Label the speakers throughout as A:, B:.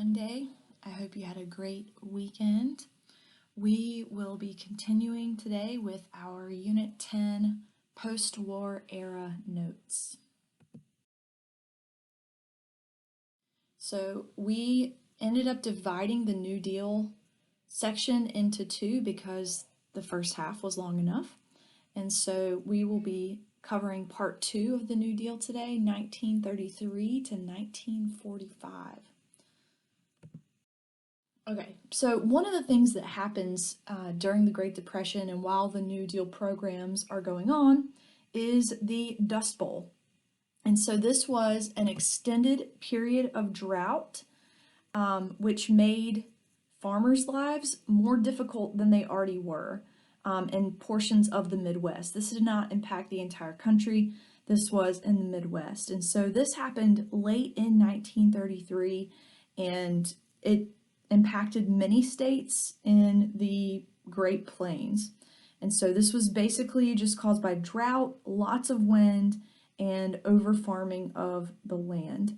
A: Monday. I hope you had a great weekend. We will be continuing today with our Unit 10 post-war era notes. So we ended up dividing the New Deal section into two because the first half was long enough. And so we will be covering part 2 of the New Deal today, 1933 to 1945. Okay, so one of the things that happens during the Great Depression and while the New Deal programs are going on is the Dust Bowl. And so this was an extended period of drought, which made farmers' lives more difficult than they already were in portions of the Midwest. This did not impact the entire country. This was in the Midwest. And so this happened late in 1933, and it impacted many states in the Great Plains. And so this was basically just caused by drought, lots of wind, and over-farming of the land.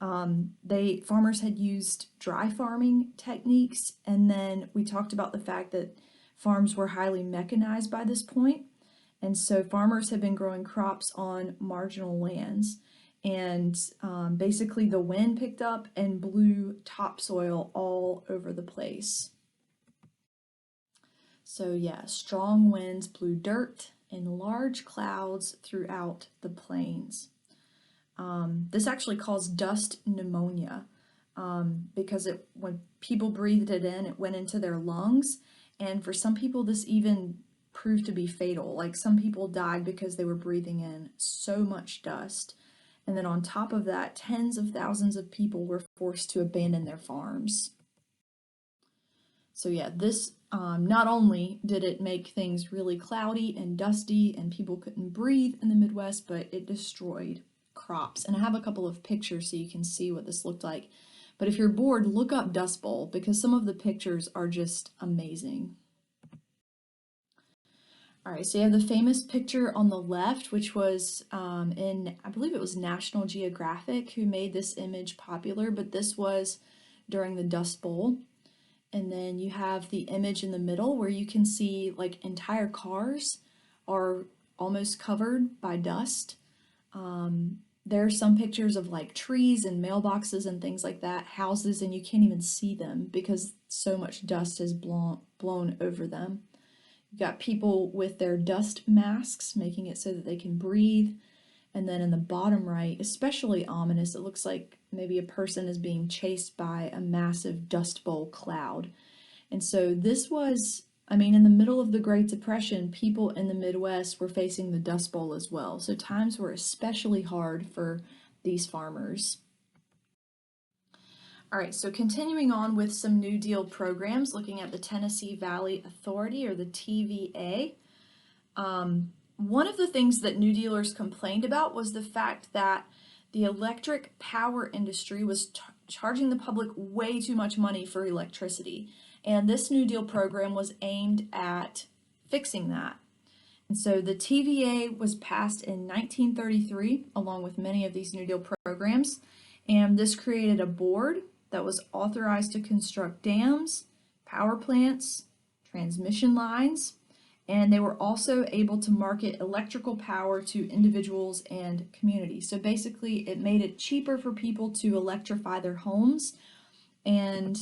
A: Farmers had used dry farming techniques, and then we talked about the fact that farms were highly mechanized by this point. And so farmers had been growing crops on marginal lands. And basically the wind picked up and blew topsoil all over the place. So yeah, strong winds blew dirt in large clouds throughout the plains. This actually caused dust pneumonia because when people breathed it in, it went into their lungs. And for some people, this even proved to be fatal. Like some people died because they were breathing in so much dust. And then on top of that, tens of thousands of people were forced to abandon their farms. So yeah, this not only did it make things really cloudy and dusty and people couldn't breathe in the Midwest, but it destroyed crops. And I have a couple of pictures so you can see what this looked like. But if you're bored, look up Dust Bowl because some of the pictures are just amazing. All right, so you have the famous picture on the left, which was I believe it was National Geographic who made this image popular, but this was during the Dust Bowl. And then you have the image in the middle where you can see like entire cars are almost covered by dust. There are some pictures of like trees and mailboxes and things like that, houses, and you can't even see them because so much dust has blown over them. You've got people with their dust masks, making it so that they can breathe. And then in the bottom right, especially ominous, it looks like maybe a person is being chased by a massive dust bowl cloud. And so this was, in the middle of the Great Depression, people in the Midwest were facing the Dust Bowl as well. So times were especially hard for these farmers. All right, so continuing on with some New Deal programs, looking at the Tennessee Valley Authority, or the TVA. One of the things that New Dealers complained about was the fact that the electric power industry was charging the public way too much money for electricity. And this New Deal program was aimed at fixing that. And so the TVA was passed in 1933, along with many of these New Deal programs. And this created a board that was authorized to construct dams, power plants, transmission lines, and they were also able to market electrical power to individuals and communities. So basically it made it cheaper for people to electrify their homes. And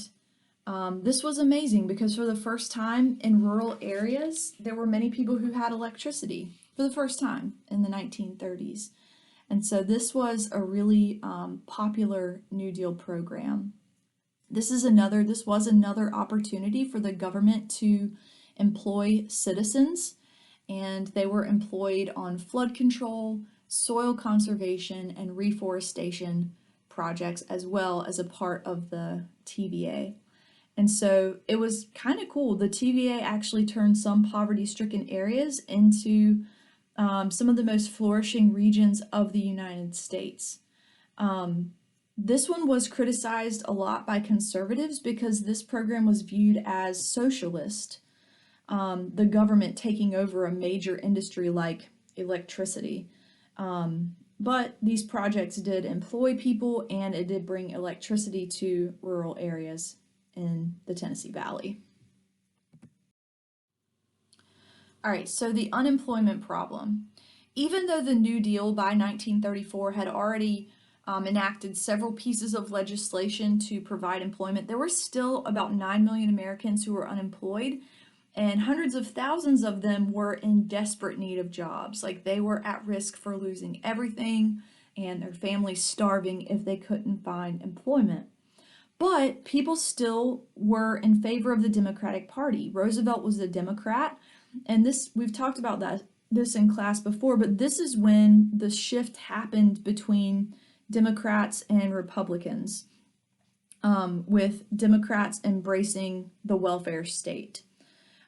A: this was amazing because for the first time in rural areas, there were many people who had electricity for the first time in the 1930s. And so this was a really popular New Deal program. This was another opportunity for the government to employ citizens, and they were employed on flood control, soil conservation, and reforestation projects as well as a part of the TVA. And so it was kind of cool. The TVA actually turned some poverty-stricken areas into some of the most flourishing regions of the United States. This one was criticized a lot by conservatives because this program was viewed as socialist, the government taking over a major industry like electricity. but these projects did employ people and it did bring electricity to rural areas in the Tennessee Valley. All right, so the unemployment problem. Even though the New Deal by 1934 had already enacted several pieces of legislation to provide employment, there were still about 9 million Americans who were unemployed, and hundreds of thousands of them were in desperate need of jobs. Like they were at risk for losing everything and their families starving if they couldn't find employment. But people still were in favor of the Democratic Party. Roosevelt was a Democrat, and we've talked about this in class before, but this is when the shift happened between Democrats and Republicans, with Democrats embracing the welfare state.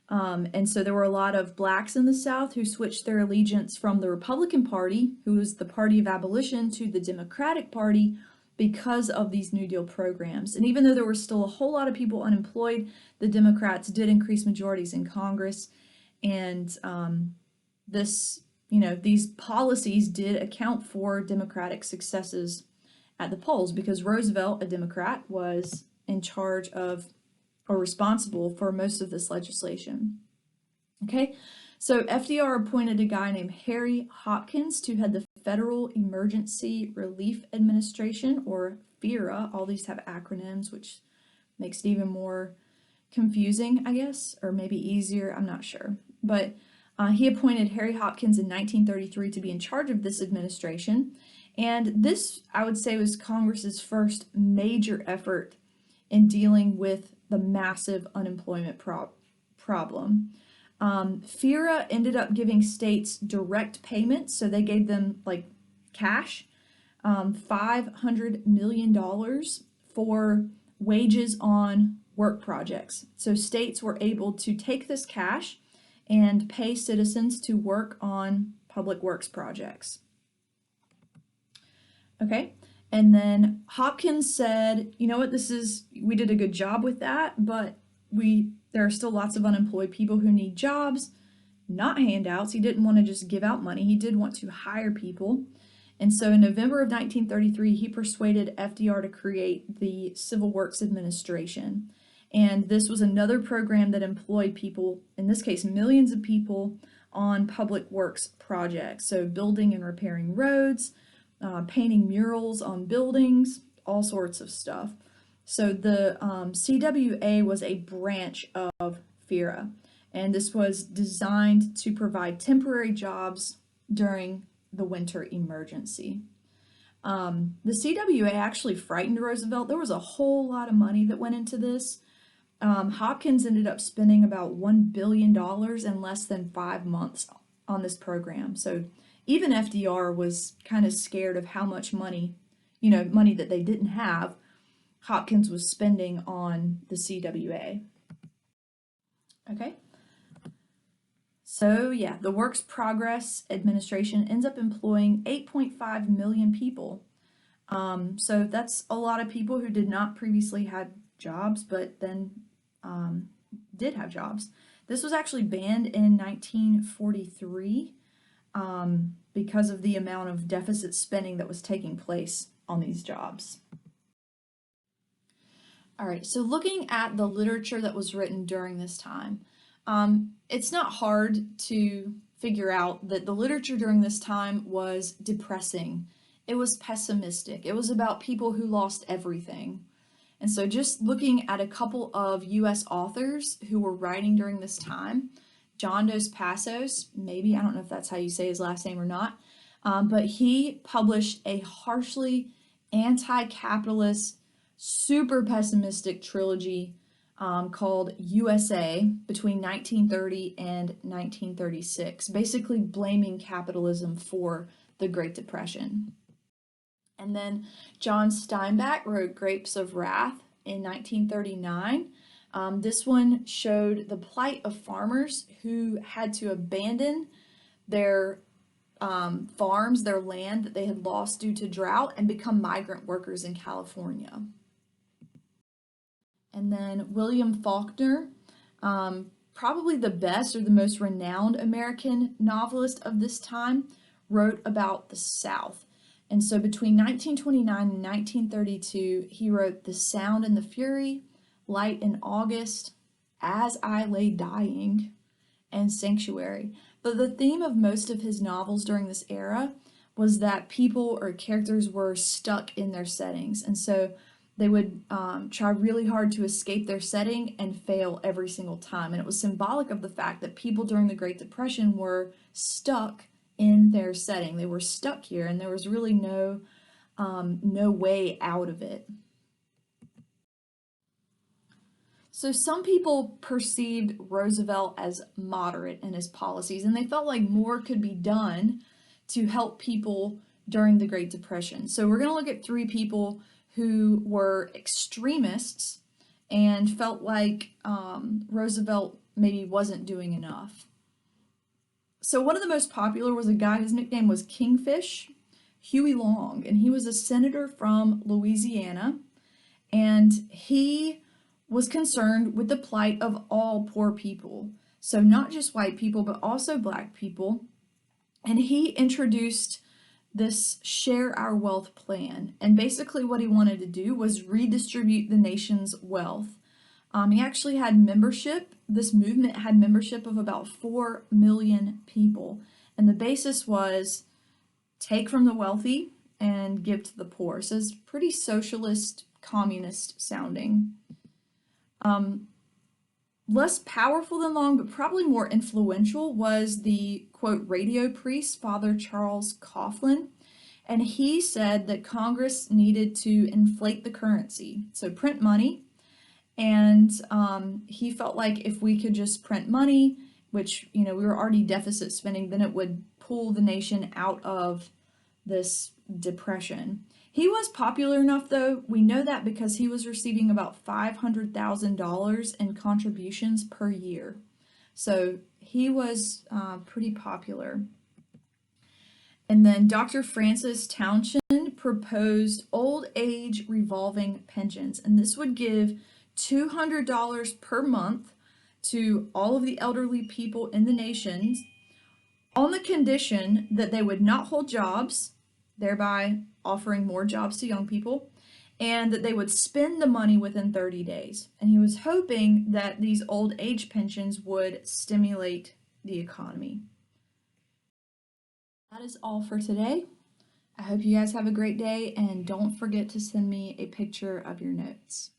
A: And so there were a lot of blacks in the South who switched their allegiance from the Republican Party, who was the party of abolition, to the Democratic Party because of these New Deal programs. And even though there were still a whole lot of people unemployed, the Democrats did increase majorities in Congress. And these policies did account for Democratic successes at the polls because Roosevelt, a Democrat, was in charge of or responsible for most of this legislation. Okay, so FDR appointed a guy named Harry Hopkins to head the Federal Emergency Relief Administration, or FERA. All these have acronyms, which makes it even more confusing, I guess, or maybe easier, I'm not sure. But he appointed Harry Hopkins in 1933 to be in charge of this administration. And this, I would say, was Congress's first major effort in dealing with the massive unemployment problem. FERA ended up giving states direct payments, so they gave them like cash, $500 million for wages on work projects. So states were able to take this cash and pay citizens to work on public works projects. Okay, and then Hopkins said, you know what, we did a good job with that, but there are still lots of unemployed people who need jobs, not handouts. He didn't want to just give out money. He did want to hire people. And so in November of 1933, he persuaded FDR to create the Civil Works Administration. And this was another program that employed people, in this case, millions of people, on public works projects. So building and repairing roads, painting murals on buildings, all sorts of stuff. So the CWA was a branch of FERA, and this was designed to provide temporary jobs during the winter emergency. The CWA actually frightened Roosevelt. There was a whole lot of money that went into this. Hopkins ended up spending about $1 billion in less than 5 months on this program. So even FDR was kind of scared of how much money, money that they didn't have, Hopkins was spending on the CWA. Okay. So yeah, the Works Progress Administration ends up employing 8.5 million people. So that's a lot of people who did not previously have jobs, but then did have jobs. This was actually banned in 1943 because of the amount of deficit spending that was taking place on these jobs. All right, so looking at the literature that was written during this time, it's not hard to figure out that the literature during this time was depressing. It was pessimistic. It was about people who lost everything. And so just looking at a couple of U.S. authors who were writing during this time, John Dos Passos, maybe, I don't know if that's how you say his last name or not, but he published a harshly anti-capitalist, super pessimistic trilogy called USA between 1930 and 1936, basically blaming capitalism for the Great Depression. And then John Steinbeck wrote Grapes of Wrath in 1939. This one showed the plight of farmers who had to abandon their farms, their land that they had lost due to drought, and become migrant workers in California. And then William Faulkner, probably the best or the most renowned American novelist of this time, wrote about the South. And so between 1929 and 1932, he wrote The Sound and the Fury, Light in August, As I Lay Dying, and Sanctuary. But the theme of most of his novels during this era was that people or characters were stuck in their settings. And so they would try really hard to escape their setting and fail every single time. And it was symbolic of the fact that people during the Great Depression were stuck in their setting. They were stuck here, and there was really no way out of it. So some people perceived Roosevelt as moderate in his policies, and they felt like more could be done to help people during the Great Depression. So we're going to look at three people who were extremists and felt like Roosevelt maybe wasn't doing enough. So one of the most popular was a guy, his nickname was Kingfish, Huey Long, and he was a senator from Louisiana, and he was concerned with the plight of all poor people. So not just white people, but also black people. And he introduced this Share Our Wealth plan. And basically what he wanted to do was redistribute the nation's wealth. He actually had membership. This movement had membership of about 4 million people. And the basis was take from the wealthy and give to the poor. So it's pretty socialist, communist sounding. Less powerful than Long, but probably more influential, was the, quote, radio priest, Father Charles Coughlin. And he said that Congress needed to inflate the currency, so print money. And he felt like if we could just print money, which, we were already deficit spending, then it would pull the nation out of this depression. He was popular enough, though. We know that because he was receiving about $500,000 in contributions per year. So he was pretty popular. And then Dr. Francis Townshend proposed old age revolving pensions, and this would give $200 per month to all of the elderly people in the nation on the condition that they would not hold jobs, thereby offering more jobs to young people, and that they would spend the money within 30 days. And he was hoping that these old age pensions would stimulate the economy. That is all for today. I hope you guys have a great day, and don't forget to send me a picture of your notes.